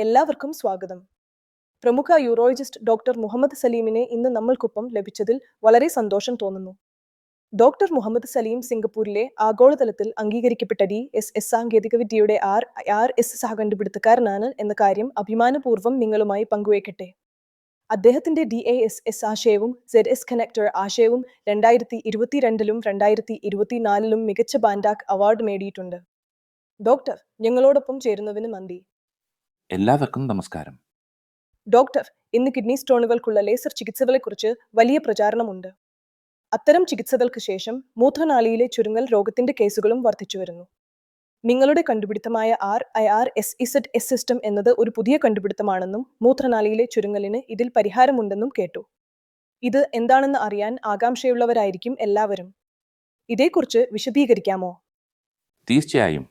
എല്ലാവർക്കും സ്വാഗതം. പ്രമുഖ യൂറോളജിസ്റ്റ് ഡോക്ടർ മുഹമ്മദ് സലീമിനെ ഇന്ന് നമ്മൾക്കൊപ്പം ലഭിച്ചതിൽ വളരെ സന്തോഷം തോന്നുന്നു. ഡോക്ടർ മുഹമ്മദ് സലീം സിംഗപ്പൂരിലെ ആഗോളതലത്തിൽ അംഗീകരിക്കപ്പെട്ട DSS സാങ്കേതികവിദ്യയുടെ RIRS സഹകണ്ടുപിടുത്തക്കാരനാണ് എന്ന കാര്യം അഭിമാനപൂർവ്വം നിങ്ങളുമായി പങ്കുവയ്ക്കട്ടെ. അദ്ദേഹത്തിന്റെ DASS ആശയവും ZS കണക്ടർ ആശയവും 2022-ലും 2024-ലും മികച്ച ബാൻഡാക് അവാർഡ് നേടിയിട്ടുണ്ട്. ഡോക്ടർ, ഞങ്ങളോടൊപ്പം ചേരുന്നതിന് നന്ദി. എല്ലാവർക്കും നമസ്കാരം. ഡോക്ടർ, ഇന്ന് കിഡ്നി സ്റ്റോണുകൾക്കുള്ള ലേസർ ചികിത്സകളെക്കുറിച്ച് വലിയ പ്രചാരണമുണ്ട്. അത്തരം ചികിത്സകൾക്ക് ശേഷം മൂത്രനാളിയിലെ ചുരുങ്ങൽ രോഗത്തിന്റെ കേസുകളും വർദ്ധിച്ചുവരുന്നു. നിങ്ങളുടെ കണ്ടുപിടുത്തമായ RIRS സിസ്റ്റം എന്നത് ഒരു പുതിയ കണ്ടുപിടുത്തമാണെന്നും മൂത്രനാളിയിലെ ചുരുങ്ങലിന് ഇതിൽ പരിഹാരമുണ്ടെന്നും കേട്ടു. ഇത് എന്താണെന്ന് അറിയാൻ ആകാംക്ഷയുള്ളവരായിരിക്കും എല്ലാവരും. ഇതേക്കുറിച്ച് വിശദീകരിക്കാമോ? തീർച്ചയായും.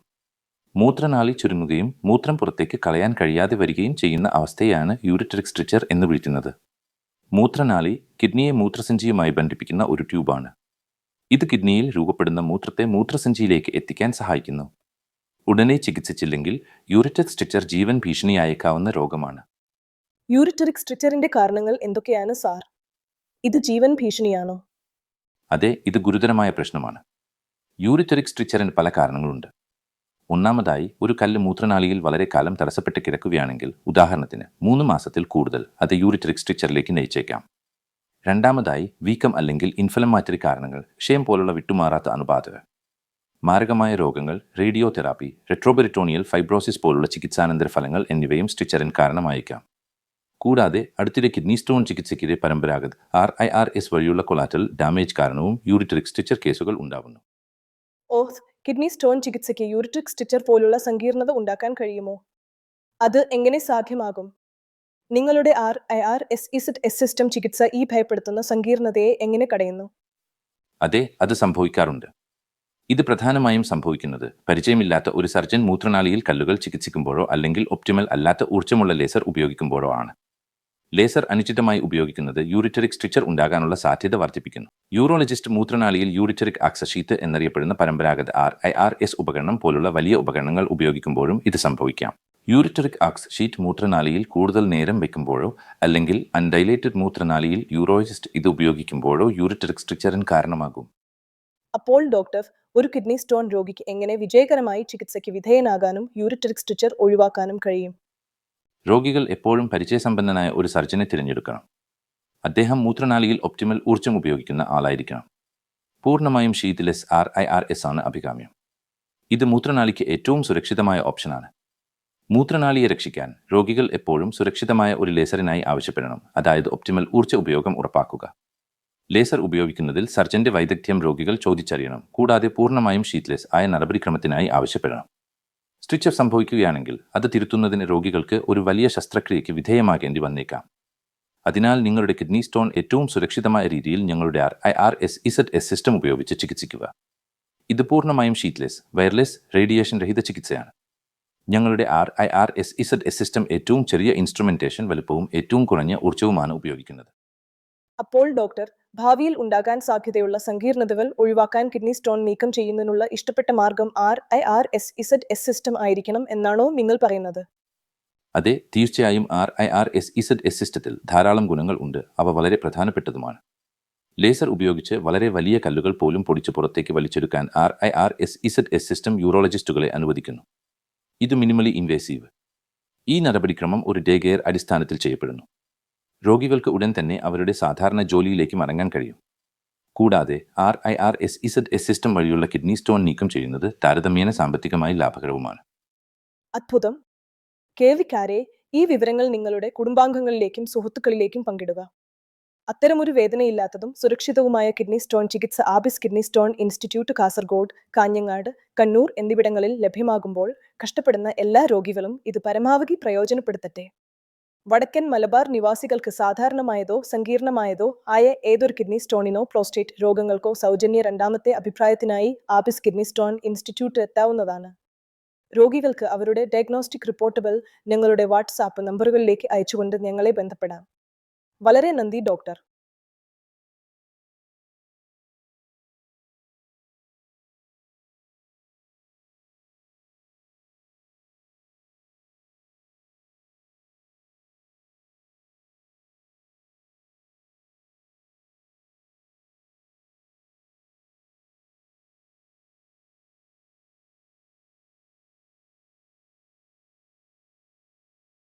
മൂത്രനാളി ചുരുങ്ങുകയും മൂത്രം പുറത്തേക്ക് കളയാൻ കഴിയാതെ വരികയും ചെയ്യുന്ന അവസ്ഥയാണ് യൂറിറ്ററിക് സ്ട്രിച്ചർ എന്ന് വിളിക്കുന്നത്. മൂത്രനാളി കിഡ്നിയെ മൂത്രസഞ്ചിയുമായി ബന്ധിപ്പിക്കുന്ന ഒരു ട്യൂബാണ്. ഇത് കിഡ്നിയിൽ രൂപപ്പെടുന്ന മൂത്രത്തെ മൂത്രസഞ്ചിയിലേക്ക് എത്തിക്കാൻ സഹായിക്കുന്നു. ഉടനെ ചികിത്സിച്ചില്ലെങ്കിൽ യൂറിറ്ററിക് സ്ട്രിച്ചർ ജീവൻ ഭീഷണിയായേക്കാവുന്ന രോഗമാണ്. യൂറിറ്ററിക് സ്ട്രിച്ചറിന്റെ കാരണങ്ങൾ എന്തൊക്കെയാണ് സാർ? ഇത് ജീവൻ ഭീഷണിയാണോ? അതെ, ഇത് ഗുരുതരമായ പ്രശ്നമാണ്. യൂറിറ്ററിക് സ്ട്രിച്ചറിന് പല കാരണങ്ങളുണ്ട്. ഒന്നാമതായി, ഒരു കല്ല് മൂത്രനാളിയിൽ വളരെ കാലം തടസ്സപ്പെട്ട് കിടക്കുകയാണെങ്കിൽ, ഉദാഹരണത്തിന് 3 മാസത്തിൽ കൂടുതൽ, അത് യൂറിറ്ററിക് സ്ട്രിച്ചറിലേക്ക് നയിച്ചേക്കാം. രണ്ടാമതായി, വീക്കം അല്ലെങ്കിൽ ഇൻഫ്ലമാറ്ററി കാരണങ്ങൾ, ക്ഷയം പോലുള്ള വിട്ടുമാറാത്ത അണുബാധകൾ. മാരകമായ രോഗങ്ങൾ, റേഡിയോ തെറാപ്പി, റെട്രോപെരിറ്റോണിയൽ ഫൈബ്രോസിസ് പോലുള്ള ചികിത്സാനന്തര ഫലങ്ങൾ എന്നിവയും സ്ട്രിച്ചറിന് കാരണമായേക്കാം. കൂടാതെ അടുത്തിടെ കിഡ്നി സ്റ്റോൺ ചികിത്സയ്ക്കിടെ പരമ്പരാഗത RIRS വഴിയുള്ള കൊളാറ്ററൽ ഡാമേജ് കാരണവും യൂറിറ്ററിക് സ്ട്രിച്ചർ കേസുകൾ ഉണ്ടാവുന്നു. കിഡ്നി സ്റ്റോൺ ചികിത്സയ്ക്ക് യൂറിറ്ററിക് സ്ട്രിച്ചർ പോലുള്ള സങ്കീർണത ഉണ്ടാക്കാൻ കഴിയുമോ? അത് എങ്ങനെ സാധ്യമാകും? നിങ്ങളുടെ RIRS സിസ്റ്റം ചികിത്സ ഈ ഭയപ്പെടുത്തുന്ന സങ്കീർണതയെ എങ്ങനെ കടയുന്നു? അതെ, അത് സംഭവിക്കാറുണ്ട്. ഇത് പ്രധാനമായും സംഭവിക്കുന്നത് പരിചയമില്ലാത്ത ഒരു സർജൻ മൂത്രനാളിയിൽ കല്ലുകൾ ചികിത്സിക്കുമ്പോഴോ അല്ലെങ്കിൽ ഒപ്റ്റിമൽ അല്ലാത്ത ഊർജ്ജമുള്ള ലേസർ ഉപയോഗിക്കുമ്പോഴോ ആണ്. ലേസർ അനുചിതമായി ഉപയോഗിക്കുന്നത് യൂറിറ്ററിക് സ്ട്രിച്ചർ ഉണ്ടാകാനുള്ള സാധ്യത വർദ്ധിപ്പിക്കുന്നു. യൂറോളജിസ്റ്റ് മൂത്രനാളിയിൽ യൂറിറ്ററിക് ആക്സസ് ഷീറ്റ് എന്നറിയപ്പെടുന്ന പരമ്പരാഗത RIRS ഉപകരണം പോലുള്ള വലിയ ഉപകരണങ്ങൾ ഉപയോഗിക്കുമ്പോഴും ഇത് സംഭവിക്കാം. യൂറിറ്ററിക് ആക്സ് ഷീറ്റ് മൂത്രനാളിയിൽ കൂടുതൽ നേരം വയ്ക്കുമ്പോഴോ അല്ലെങ്കിൽ അൺഡൈലേറ്റഡ് മൂത്രനാളിയിൽ യൂറോളജിസ്റ്റ് ഇത് ഉപയോഗിക്കുമ്പോഴോ യൂറിറ്ററിക് സ്ട്രിച്ചറിന് കാരണമാകും. അപ്പോൾ ഡോക്ടർ, ഒരു കിഡ്നി സ്റ്റോൺ രോഗിക്ക് എങ്ങനെ വിജയകരമായി ചികിത്സയ്ക്ക് വിധേയനാകാനും യൂറിറ്ററിക് സ്ട്രിച്ചർ ഒഴിവാക്കാനും കഴിയും? രോഗികൾ എപ്പോഴും പരിചയസമ്പന്നനായ ഒരു സർജനെ തിരഞ്ഞെടുക്കണം. അദ്ദേഹം മൂത്രനാളിയിൽ ഒപ്റ്റിമൽ ഊർജ്ജം ഉപയോഗിക്കുന്ന ആളായിരിക്കണം. പൂർണ്ണമായും ഷീറ്റ്ലെസ് RIRS ആണ് അഭികാമ്യം. ഇത് മൂത്രനാളിക്ക് ഏറ്റവും സുരക്ഷിതമായ ഓപ്ഷനാണ്. മൂത്രനാളിയെ രക്ഷിക്കാൻ രോഗികൾ എപ്പോഴും സുരക്ഷിതമായ ഒരു ലേസറിനായി ആവശ്യപ്പെടണം, അതായത് ഒപ്റ്റിമൽ ഊർജ്ജ ഉപയോഗം ഉറപ്പാക്കുക. ലേസർ ഉപയോഗിക്കുന്നതിൽ സർജന്റെ വൈദഗ്ധ്യം രോഗികൾ ചോദിച്ചറിയണം. കൂടാതെ പൂർണ്ണമായും ഷീറ്റ്ലെസ് ആയ നടപടിക്രമത്തിനായി ആവശ്യപ്പെടണം. സ്ട്രിച്ചർ സംഭവിക്കുകയാണെങ്കിൽ അത് തിരുത്തുന്നതിന് രോഗികൾക്ക് ഒരു വലിയ ശസ്ത്രക്രിയയ്ക്ക് വിധേയമാകേണ്ടി വന്നേക്കാം. അതിനാൽ നിങ്ങളുടെ കിഡ്നി സ്റ്റോൺ ഏറ്റവും സുരക്ഷിതമായ രീതിയിൽ ഞങ്ങളുടെ RIRS സിസ്റ്റം ഉപയോഗിച്ച് ചികിത്സിക്കുക. ഇത് പൂർണ്ണമായും ഷീറ്റ്ലെസ്, വയർലെസ്, റേഡിയേഷൻ രഹിത ചികിത്സയാണ്. ഞങ്ങളുടെ RIRS സിസ്റ്റം ഏറ്റവും ചെറിയ ഇൻസ്ട്രുമെന്റേഷൻ വലുപ്പവും ഏറ്റവും കുറഞ്ഞ ഊർജ്ജവുമാണ് ഉപയോഗിക്കുന്നത്. അപ്പോൾ ഡോക്ടർ, ഭാവിയിൽ ഉണ്ടാകാൻ സാധ്യതയുള്ള സങ്കീർണതകൾ ഒഴിവാക്കാൻ കിഡ്നി സ്റ്റോൺ നീക്കം ചെയ്യുന്നതിനുള്ള ഇഷ്ടപ്പെട്ട മാർഗം RIRS സിസ്റ്റം ആയിരിക്കണം എന്നാണോ നിങ്ങൾ പറയുന്നത്? അതെ, തീർച്ചയായും RIRS സിസ്റ്റത്തിൽ ധാരാളം ഗുണങ്ങൾ ഉണ്ട്. അവ വളരെ പ്രധാനപ്പെട്ടതുമാണ്. ലേസർ ഉപയോഗിച്ച് വളരെ വലിയ കല്ലുകൾ പോലും പൊടിച്ച് പുറത്തേക്ക് വലിച്ചെടുക്കാൻ RIRS സിസ്റ്റം യൂറോളജിസ്റ്റുകളെ അനുവദിക്കുന്നു. ഇത് മിനിമലി ഇൻവേസീവ്. ഈ നടപടിക്രമം ഒരു ഡേ കെയർ അടിസ്ഥാനത്തിൽ ചെയ്യപ്പെടുന്നു. രോഗികൾക്ക് ഉടൻ തന്നെ അവരുടെ സാധാരണ ജോലിയിലേക്ക് മടങ്ങാൻ കഴിയും. കൂടാതെ RIRS സിസ്റ്റം വഴിയുള്ള കിഡ്നി സ്റ്റോൺ നീക്കം ചെയ്യുന്നത് താരതമ്യേന സാമ്പത്തികമായി ലാഭകരവുമാണ്. അത്ഭുതം. കേൾവിക്കാരെ, ഈ വിവരങ്ങൾ നിങ്ങളുടെ കുടുംബാംഗങ്ങളിലേക്കും സുഹൃത്തുക്കളിലേക്കും പങ്കിടുക. അത്തരമൊരു വേദനയില്ലാത്തതും സുരക്ഷിതവുമായ കിഡ്നി സ്റ്റോൺ ചികിത്സ Abis kidney stone institute Kasaragod, Kanhangad, Kannur എന്നിവിടങ്ങളിൽ ലഭ്യമാകുമ്പോൾ കഷ്ടപ്പെടുന്ന എല്ലാ രോഗികളും ഇത് പരമാവധി പ്രയോജനപ്പെടുത്തട്ടെ. വടക്കൻ മലബാർ നിവാസികൾക്ക് സാധാരണമായതോ സങ്കീർണമായതോ ആയ ഏതൊരു കിഡ്നി സ്റ്റോണിനോ പ്രോസ്റ്റേറ്റ് രോഗങ്ങൾക്കോ സൗജന്യ രണ്ടാമത്തെ അഭിപ്രായത്തിനായി ആബിസ് കിഡ്നി സ്റ്റോൺ ഇൻസ്റ്റിറ്റ്യൂട്ട് എത്താവുന്നതാണ്. രോഗികൾക്ക് അവരുടെ ഡയഗ്നോസ്റ്റിക് റിപ്പോർട്ടുകൾ ഞങ്ങളുടെ വാട്സാപ്പ് നമ്പറുകളിലേക്ക് അയച്ചുകൊണ്ട് ഞങ്ങളെ ബന്ധപ്പെടാം. വളരെ നന്ദി ഡോക്ടർ.